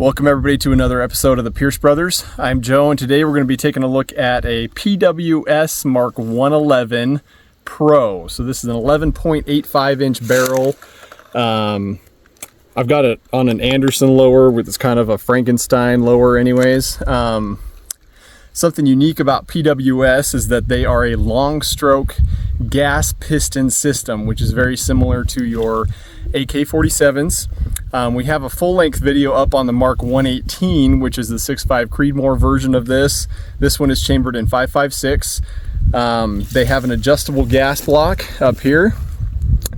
Welcome everybody to another episode of the Pierce Brothers. I'm Joe, and today we're going to be taking a look at a PWS Mk111 Pro. So this is an 11.85 inch barrel. I've got it on an Anderson lower, with it's kind of a Frankenstein lower anyways. Something unique about PWS is that they are a long stroke gas piston system, which is very similar to your AK-47s. We have a full-length video up on the Mk118, which is the 6.5 Creedmoor version of this. This one is chambered in 5.56. They have an adjustable gas block up here.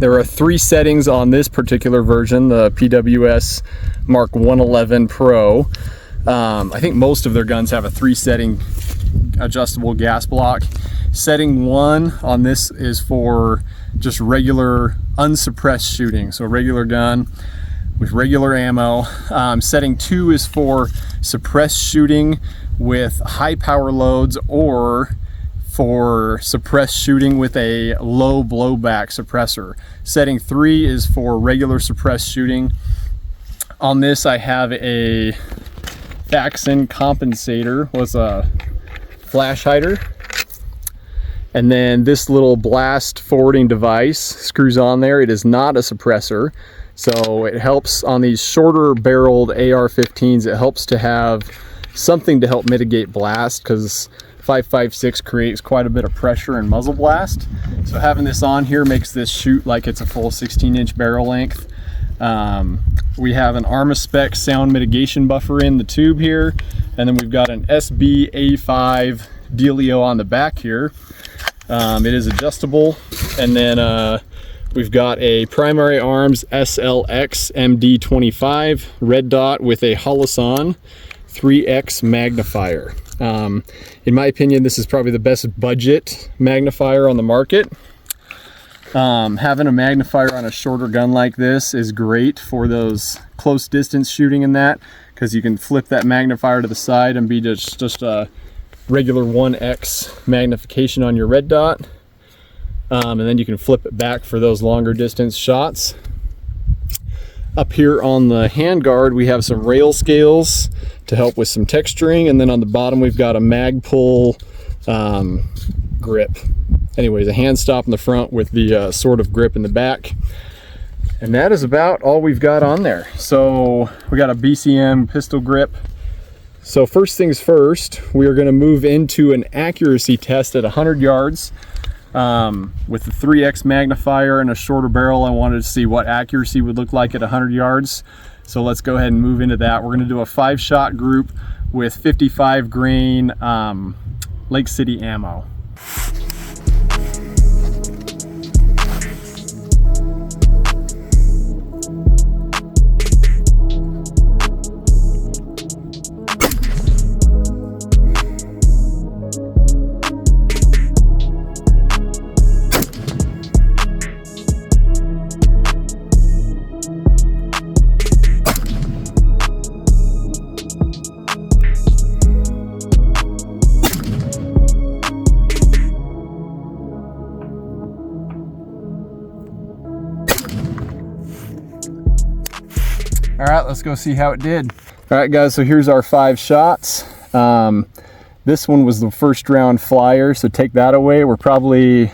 There are 3 settings on this particular version, the PWS Mk111 Pro. I think most of their guns have a 3-setting adjustable gas block. Setting 1 on this is for just regular unsuppressed shooting, so a regular gun with regular ammo. Setting 2 is for suppressed shooting with high power loads, or for suppressed shooting with a low blowback suppressor. Setting 3 is for regular suppressed shooting. On this I have a Faxon compensator with a flash hider, and then this little blast forwarding device screws on there. It is not a suppressor, so it helps on these shorter barreled AR-15s. It helps to have something to help mitigate blast, because 5.56 creates quite a bit of pressure and muzzle blast. So having this on here makes this shoot like it's a full 16-inch barrel length. We have an Armaspec sound mitigation buffer in the tube here, and then we've got an SB-A5 dealio on the back here. It is adjustable, and then we've got a Primary Arms SLX MD25 red dot with a Holosun 3x magnifier. In my opinion, this is probably the best budget magnifier on the market. Having a magnifier on a shorter gun like this is great for those close distance shooting and that, because you can flip that magnifier to the side and be just a regular 1x magnification on your red dot, and then you can flip it back for those longer distance shots. Up here on the handguard we have some rail scales to help with some texturing, and then on the bottom we've got a mag pull grip. Anyways, a hand stop in the front with the sort of grip in the back. And that is about all we've got on there. So we got a BCM pistol grip. So first things first, we are going to move into an accuracy test at 100 yards. With the 3x magnifier and a shorter barrel, I wanted to see what accuracy would look like at 100 yards. So let's go ahead and move into that. We're going to do a 5-shot group with 55 grain Lake City ammo. All right, let's go see how it did. All right, guys, so here's our 5 shots. This one was the first round flyer, so take that away. We're probably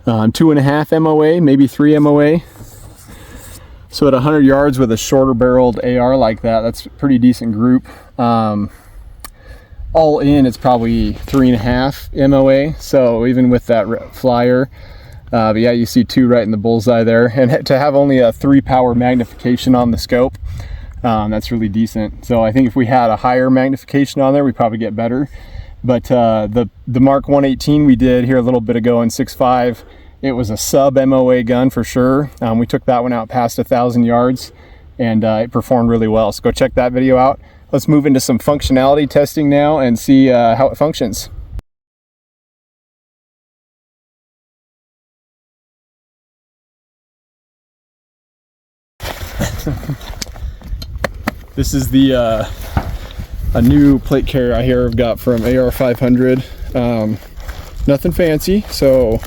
2.5 MOA, maybe 3 MOA. So at 100 yards with a shorter barreled AR like that, that's a pretty decent group. All in, it's probably 3.5 MOA. So even with that flyer, but yeah, you see 2 right in the bullseye there, and to have only a 3 power magnification on the scope, that's really decent. So I think if we had a higher magnification on there, we'd probably get better. But the Mk118 we did here a little bit ago in 6.5, it was a sub MOA gun for sure. We took that one out past 1,000 yards, and it performed really well. So go check that video out. Let's move into some functionality testing now and see how it functions. This is the a new plate carrier I hear I've got from AR500. Nothing fancy, so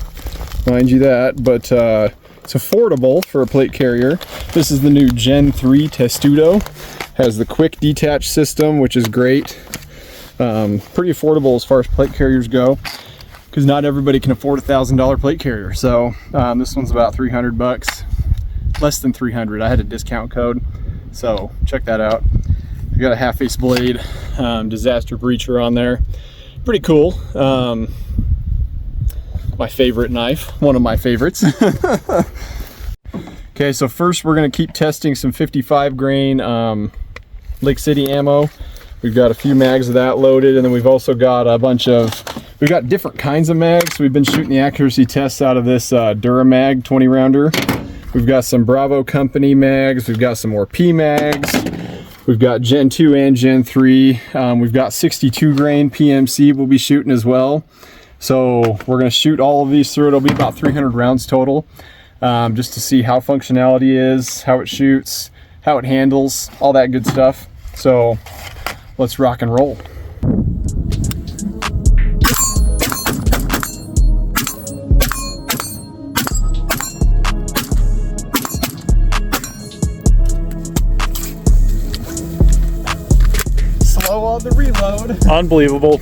mind you that, but it's affordable for a plate carrier. This is the new Gen 3 Testudo. Has the quick detach system, which is great. Pretty affordable as far as plate carriers go, because not everybody can afford a $1,000 plate carrier. So this one's about 300 bucks, less than 300. I had a discount code, so check that out. We got a half-face blade, disaster breacher on there. Pretty cool. My favorite knife, one of my favorites. Okay, so first we're gonna keep testing some 55 grain Lake City ammo. We've got a few mags of that loaded, and then we've also got a bunch of, we've got different kinds of mags. We've been shooting the accuracy tests out of this Duramag 20 rounder. We've got some Bravo Company mags. We've got some more P mags. We've got Gen 2 and Gen 3. We've got 62 grain PMC we'll be shooting as well. So we're gonna shoot all of these through. It'll be about 300 rounds total, just to see how functionality is, how it shoots, how it handles, all that good stuff. So let's rock and roll. Slow on the reload. Unbelievable.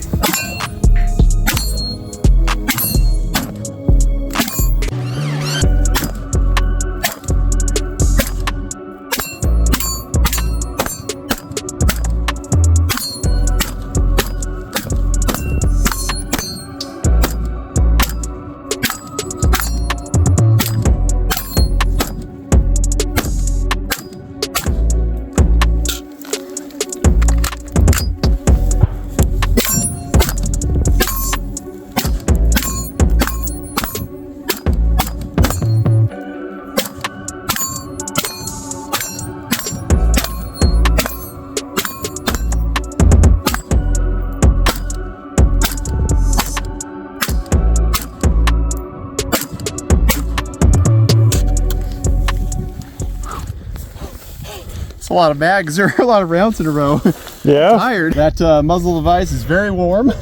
It's a lot of mags or a lot of rounds in a row. Yeah. I'm tired. That muzzle device is very warm.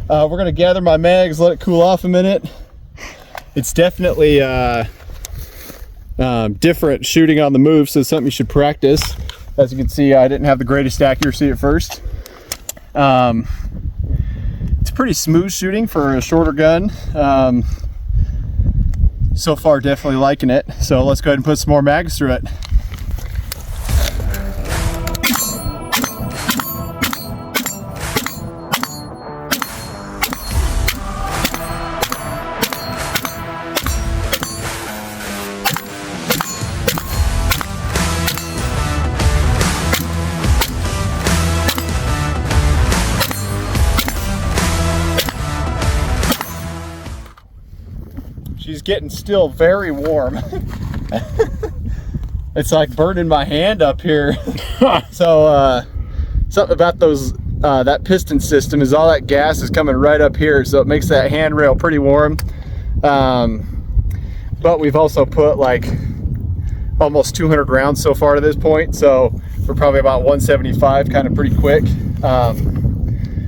We're gonna gather my mags, let it cool off a minute. It's definitely different shooting on the move, so it's something you should practice. As you can see, I didn't have the greatest accuracy at first. It's pretty smooth shooting for a shorter gun. So far, definitely liking it. So let's go ahead and put some more mags through it. She's getting still very warm. It's like burning my hand up here. So something about those that piston system is all that gas is coming right up here, so it makes that handrail pretty warm. But we've also put like almost 200 rounds so far to this point, so we're probably about 175, kind of pretty quick. So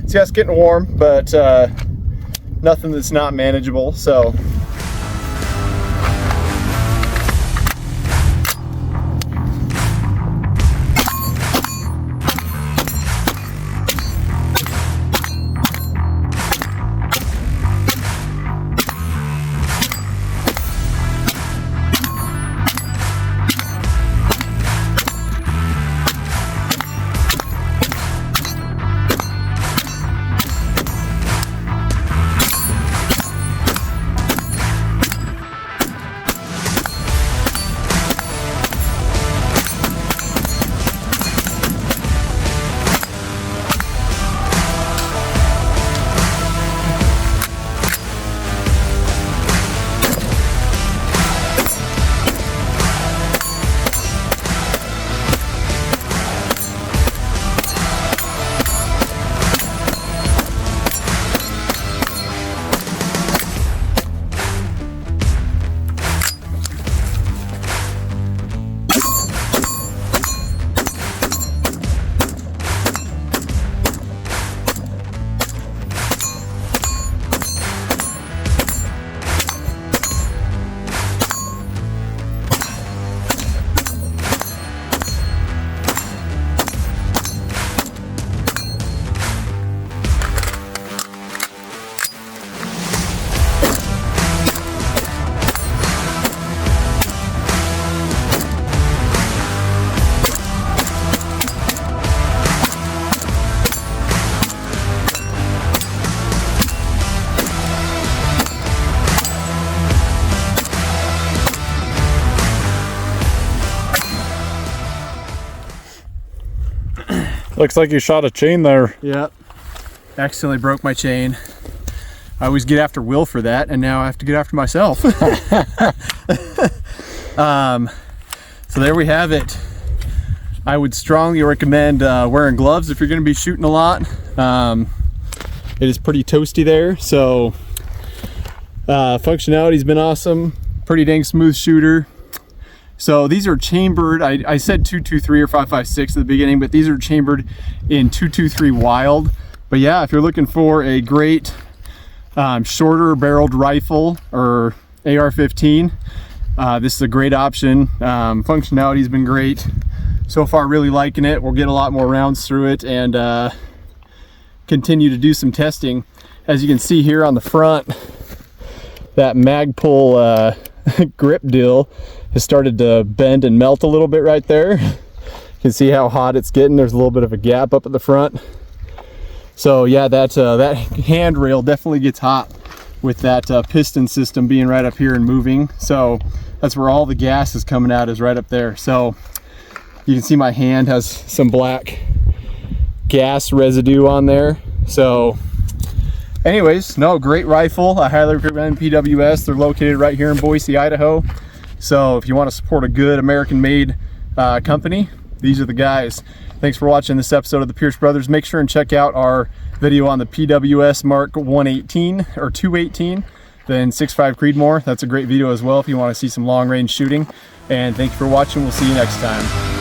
yeah, it's getting warm, but nothing that's not manageable. So Looks like you shot a chain there. Yep. Accidentally broke my chain. I always get after Will for that, and now I have to get after myself. So there we have it. I would strongly recommend wearing gloves if you're going to be shooting a lot. It is pretty toasty there, so functionality's been awesome. Pretty dang smooth shooter. So these are chambered. I said 223 or 556 at the beginning, but these are chambered in 223 Wild. But yeah, if you're looking for a great shorter barreled rifle or AR-15, this is a great option. Functionality's been great so far. Really liking it. We'll get a lot more rounds through it and continue to do some testing. As you can see here on the front, that Magpul grip deal has started to bend and melt a little bit right there. You can see how hot it's getting. There's a little bit of a gap up at the front. So yeah, that handrail definitely gets hot with that piston system being right up here and moving. So that's where all the gas is coming out, is right up there. So you can see my hand has some black gas residue on there. So anyways, no, great rifle. I highly recommend PWS. They're located right here in Boise, Idaho. So if you want to support a good American-made company, these are the guys. Thanks for watching this episode of the Pierce Brothers. Make sure and check out our video on the PWS Mk111 or 218, then 6.5 Creedmoor. That's a great video as well if you want to see some long-range shooting. And thank you for watching. We'll see you next time.